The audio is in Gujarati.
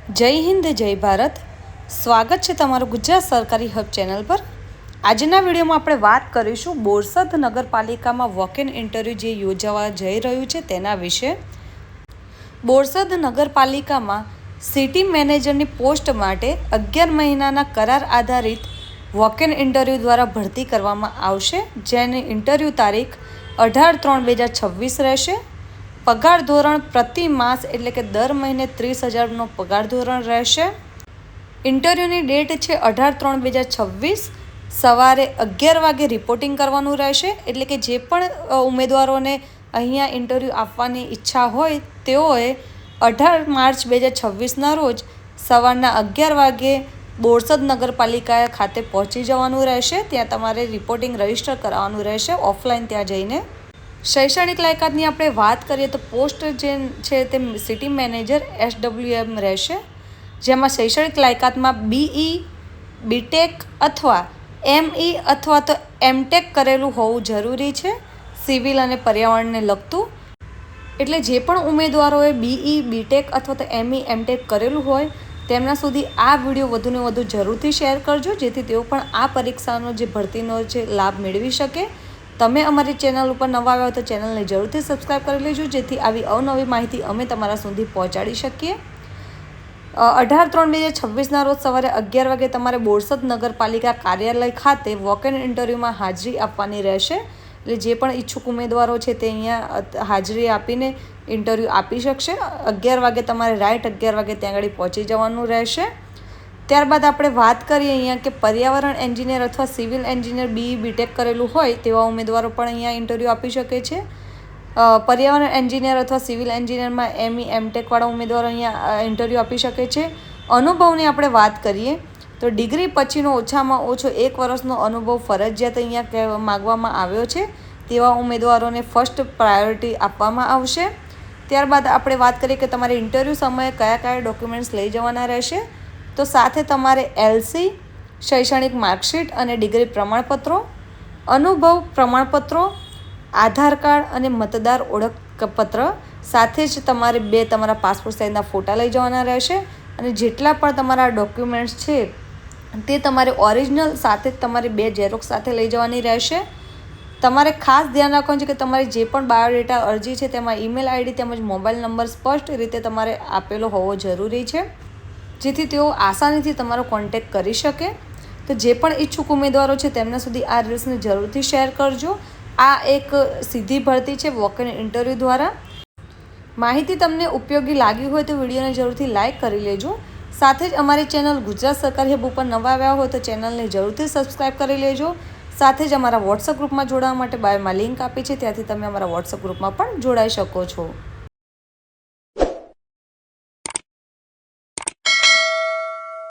જય હિન્દ જય ભારત। સ્વાગત છે તમારું ગુજરાત સરકારી હબ ચેનલ પર। આજના વિડીયોમાં આપણે વાત કરીશું બોરસદ નગરપાલિકામાં વોક ઇન ઇન્ટરવ્યૂ જે યોજાવા જઈ રહ્યું છે તેના વિશે। બોરસદ નગરપાલિકામાં સિટી મેનેજરની પોસ્ટ માટે 11 મહિનાના કરાર આધારિત વોક ઇન ઇન્ટરવ્યૂ દ્વારા ભરતી કરવામાં આવશે, જેની ઇન્ટરવ્યૂ તારીખ 18/3/2026 રહેશે। પગાર ધોરણ પ્રતિ માસ એટલે કે દર મહિને 30,000નો પગાર ધોરણ રહેશે। ઇન્ટરવ્યૂની ડેટ છે 18/3/2026, સવારે 11 વાગે રિપોર્ટિંગ કરવાનું રહેશે। એટલે કે જે પણ ઉમેદવારોને અહીંયા ઇન્ટરવ્યૂ આપવાની ઈચ્છા હોય તેઓએ 18 માર્ચ 2026ના રોજ સવારના 11 વાગે બોરસદ નગરપાલિકા ખાતે પહોંચી જવાનું રહેશે। ત્યાં તમારે રિપોર્ટિંગ રજીસ્ટર કરાવવાનું રહેશે ઓફલાઈન ત્યાં જઈને। શૈક્ષણિક લાયકાતની આપણે વાત કરીએ તો પોસ્ટ જે છે તે સિટી મેનેજર SWM રહેશે, જેમાં શૈક્ષણિક લાયકાતમાં BE, BTech અથવા ME અથવા તો MTech કરેલું હોવું જરૂરી છે, સિવિલ અને પર્યાવરણને લગતું। એટલે જે પણ ઉમેદવારોએ BE, BTech અથવા તો ME, MTech કરેલું હોય તેમના સુધી આ વિડીયો વધુને વધુ જરૂરથી શેર કરજો, જેથી તેઓ પણ આ પરીક્ષાનો જે ભરતીનો જે લાભ મેળવી શકે। તમે અમારી ચેનલ ઉપર નવા આવ્યા હોય તો ચેનલને જરૂરથી સબસ્ક્રાઈબ કરી લેજો, જેથી આવી અવનવી માહિતી અમે તમારા સુધી પહોંચાડી શકીએ। 18/3/2026ના રોજ સવારે 11 વાગે તમારે બોરસદ નગરપાલિકા કાર્યાલય ખાતે વોક ઇન ઇન્ટરવ્યૂમાં હાજરી આપવાની રહેશે। એટલે જે પણ ઈચ્છુક ઉમેદવારો છે તે અહીંયા હાજરી આપીને ઇન્ટરવ્યૂ આપી શકશે। 11 વાગે તમારે રાઈટ 11 વાગે ત્યાં આગળ પહોંચી જવાનું રહેશે। ત્યારબાદ આપણે વાત કરીએ અહીંયા કે પર્યાવરણ એન્જિનિયર અથવા સિવિલ એન્જિનિયર BE, BTech કરેલું હોય તેવા ઉમેદવારો પણ અહીંયા ઇન્ટરવ્યૂ આપી શકે છે। પર્યાવરણ એન્જિનિયર અથવા સિવિલ એન્જિનિયરમાં ME, MTech વાળા ઉમેદવારો અહીંયા ઇન્ટરવ્યૂ આપી શકે છે। અનુભવની આપણે વાત કરીએ તો ડિગ્રી પછીનો ઓછામાં ઓછો 1 વર્ષનો અનુભવ ફરજિયાત અહીંયા માગવામાં આવ્યો છે, તેવા ઉમેદવારોને ફર્સ્ટ પ્રાયોરિટી આપવામાં આવશે। ત્યારબાદ આપણે વાત કરીએ કે તમારે ઇન્ટરવ્યૂ સમયે કયા કયા ડોક્યુમેન્ટ્સ લઈ જવાના રહેશે, તો સાથે તમારે LC, શૈક્ષણિક માર્કશીટ અને ડિગ્રી પ્રમાણપત્રો, અનુભવ પ્રમાણપત્રો, આધાર કાર્ડ અને મતદાર ઓળખપત્ર, સાથે જ તમારે 2 તમારા પાસપોર્ટ સાઇઝના ફોટા લઈ જવાના રહેશે। અને જેટલા પણ તમારા ડોક્યુમેન્ટ્સ છે તે તમારે ઓરિજિનલ સાથે જ તમારે 2 ઝેરોક્સ સાથે લઈ જવાની રહેશે। તમારે ખાસ ધ્યાન રાખવાનું છે કે તમારી જે પણ બાયોડેટા અરજી છે તેમાં ઈમેલ ID તેમજ મોબાઈલ નંબર સ્પષ્ટ રીતે તમારે આપેલો હોવો જરૂરી છે, જેથી તેઓ આસાનીથી તમારો કોન્ટેક્ટ કરી શકે। તો જે પણ ઈચ્છુક ઉમેદવારો છે તેમના સુધી આ રીલ્સને જરૂરથી શેર કરજો। આ એક સીધી ભરતી છે વોક ઇન ઇન્ટરવ્યૂ દ્વારા। માહિતી તમને ઉપયોગી લાગી હોય તો વિડીયોને જરૂરથી લાઇક કરી લેજો। સાથે જ અમારી ચેનલ ગુજરાત સરકારી હબ ઉપર નવા આવ્યા હોય તો ચેનલને જરૂરથી સબસ્ક્રાઈબ કરી લેજો। સાથે જ અમારા વોટ્સઅપ ગ્રુપમાં જોડાવા માટે બાયોમાં લિંક આપી છે, ત્યાંથી તમે અમારા વોટ્સઅપ ગ્રુપમાં પણ જોડાઈ શકો છો।